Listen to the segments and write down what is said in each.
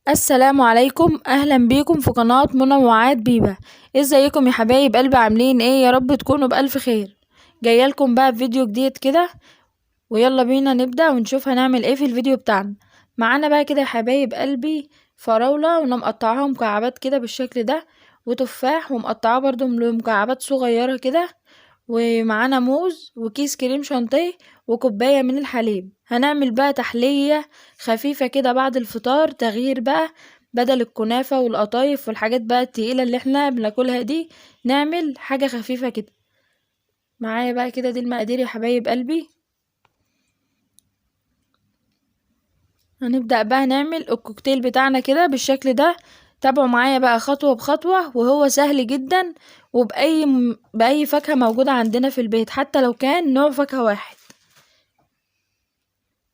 السلام عليكم، اهلا بيكم في قناة منوعات بيبة. ازيكم يا حبايب قلبي؟ عاملين ايه؟ يا رب تكونوا بألف خير. جايه لكم بقى بفيديو جديد كده، ويلا بينا نبدأ ونشوف هنعمل ايه في الفيديو بتاعنا. معانا بقى كده يا حبايب قلبي فراولة، وانا مقطعاها مكعبات كده بالشكل ده، وتفاح ومقطعاه برضو مكعبات صغيرة كده، ومعانا موز وكيس كريم شانتيه وكوباية من الحليب. هنعمل بقى تحلية خفيفة كده بعد الفطار، تغيير بقى، بدل الكنافة والقطايف والحاجات بقى التقيلة اللي احنا بناكلها دي، نعمل حاجة خفيفة كده. معايا بقى كده دي المقادير يا حبايب قلبي. هنبدأ بقى نعمل الكوكتيل بتاعنا كده بالشكل ده. تابعوا معايا بقى خطوة بخطوة، وهو سهل جدا، بأي فاكهة موجودة عندنا في البيت، حتى لو كان نوع فاكهة واحد.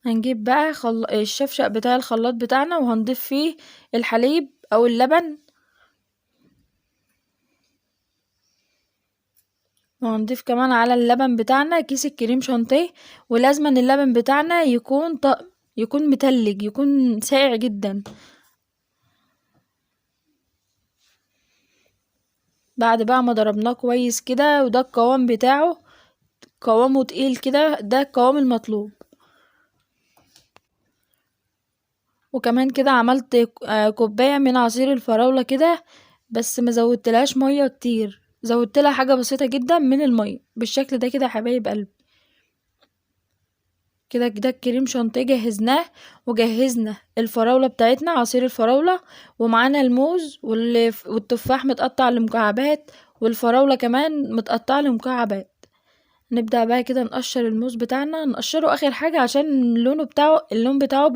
هنجيب بقى الشفشق بتاع الخلاط بتاعنا، وهنضيف فيه الحليب او اللبن، وهنضيف كمان على اللبن بتاعنا كيس الكريم شانتيه. ولازما اللبن بتاعنا يكون متلج، يكون ساقع جدا. بعد بقى ما ضربناه كويس كده، وده القوام بتاعه، قوامه تقيل كده، ده القوام المطلوب. وكمان كده عملت كوباية من عصير الفراولة كده، بس ما زودتلهاش مية كتير، زودت لها حاجة بسيطة جدا من المية بالشكل ده كده يا حبايب قلبي. كده الكريم شانتيه جهزناه، وجهزنا الفراولة بتاعتنا، عصير الفراولة، ومعانا الموز والتفاح متقطع لمكعبات، والفراولة كمان متقطعة لمكعبات. نبدأ بقى كده نقشر الموز بتاعنا، نقشره اخر حاجة عشان اللون بتاعه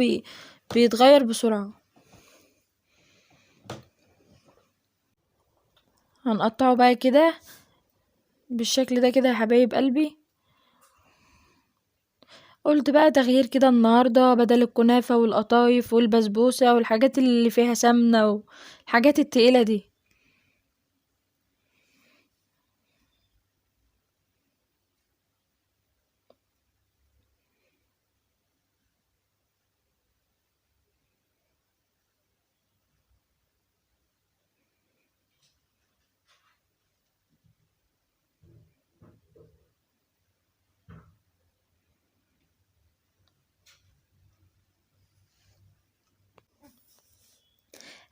بيتغير بسرعة. هنقطعه بقى كده بالشكل ده كده يا حبايب قلبي. قلت بقى تغيير كده النهاردة، بدل الكنافة والقطايف والبسبوسة والحاجات اللي فيها سمنة والحاجات التقيلة دي.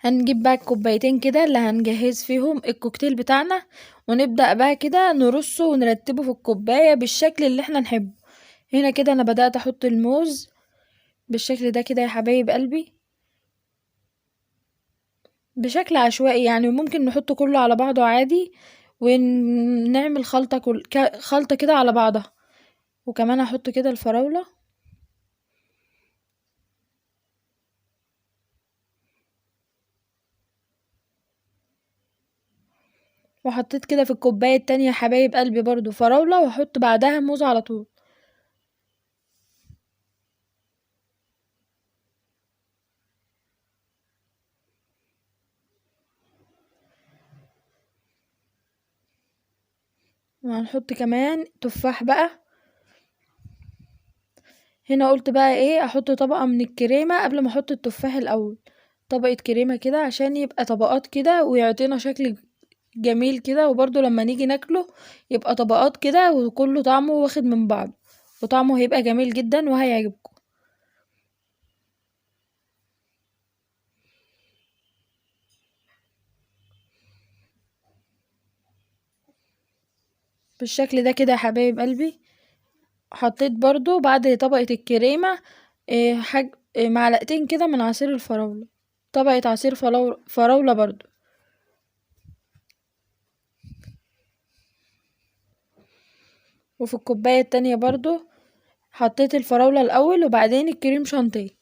هنجيب بقى الكوبايتين كده اللي هنجهز فيهم الكوكتيل بتاعنا، ونبدأ بقى كده نرصه ونرتبه في الكوباية بالشكل اللي احنا نحبه. هنا كده انا بدأت احط الموز بالشكل ده كده يا حبايب قلبي، بشكل عشوائي يعني، وممكن نحطه كله على بعضه عادي، ونعمل خلطة كده على بعضها. وكمان احط كده الفراولة، وحطيت كده في الكوباية التانية يا حبايب قلبي برضو فراولة، واحط بعدها موز على طول. وهنحط كمان تفاح بقى. هنا قلت بقى ايه، احط طبقة من الكريمة قبل ما احط التفاح الاول، طبقة كريمة كده عشان يبقى طبقات كده ويعطينا شكل جميل كده، وبرضو لما نيجي ناكله يبقى طبقات كده وكله طعمه واخد من بعض، وطعمه هيبقى جميل جدا وهيعجبكم. بالشكل ده كده يا حبايب قلبي. حطيت برضو بعد طبقة الكريمة معلقتين كده من عصير الفراولة، طبقة عصير فراولة برضو. وفي الكوباية التانية برضو حطيت الفراولة الأول وبعدين الكريم شانتيه.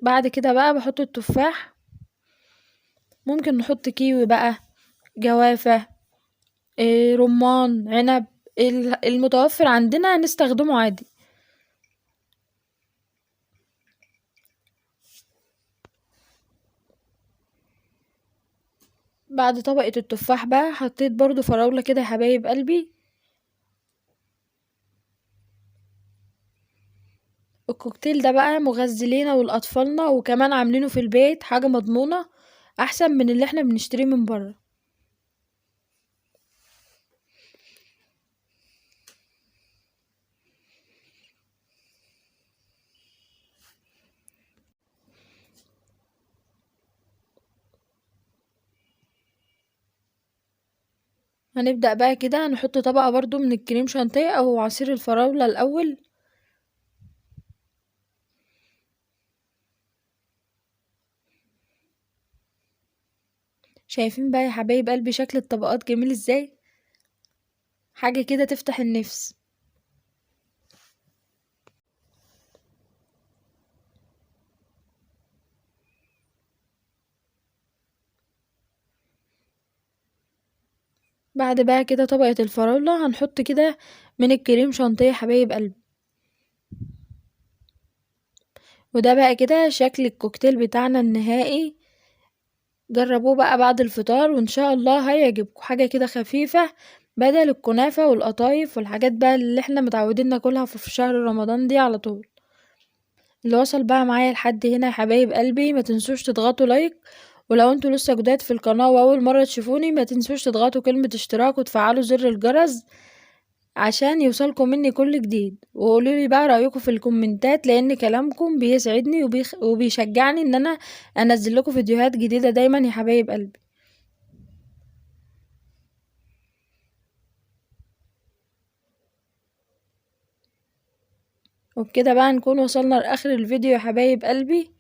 بعد كده بقى بحط التفاح، ممكن نحط كيوي بقى، جوافة، رمان، عنب، المتوفر عندنا نستخدمه عادي. بعد طبقة التفاح بقى حطيت برضو فراولة كده يا حبايب قلبي. الكوكتيل ده بقى مغذي لينا ولأطفالنا، وكمان عاملينه في البيت، حاجة مضمونة احسن من اللي احنا بنشتريه من بره. هنبدأ بقى كده نحط طبقة برضو من الكريم شانتيه او عصير الفراولة الاول. شايفين بقى يا حبايب قلبي شكل الطبقات جميل ازاي؟ حاجة كده تفتح النفس. بعد بقى كده طبقة الفراولة هنحط كده من الكريم شانتيه يا حبايب قلبي. وده بقى كده شكل الكوكتيل بتاعنا النهائي. جربوه بقى بعد الفطار وان شاء الله هيعجبكم، حاجة كده خفيفة بدل الكنافة والقطايف والحاجات بقى اللي احنا متعودين ناكلها في شهر رمضان دي على طول. اللي وصل بقى معايا لحد هنا يا حبايب قلبي ما تنسوش تضغطوا لايك، ولو انتوا لسه جداد في القناة واول مرة تشوفوني ما تنسوش تضغطوا كلمة اشتراك وتفعلوا زر الجرس عشان يوصلكم مني كل جديد، وقولولي بقى رأيكم في الكومنتات لان كلامكم بيسعدني وبيشجعني ان انا انزل لكم فيديوهات جديدة دايما يا حبايب قلبي. وبكده بقى نكون وصلنا لاخر الفيديو يا حبايب قلبي.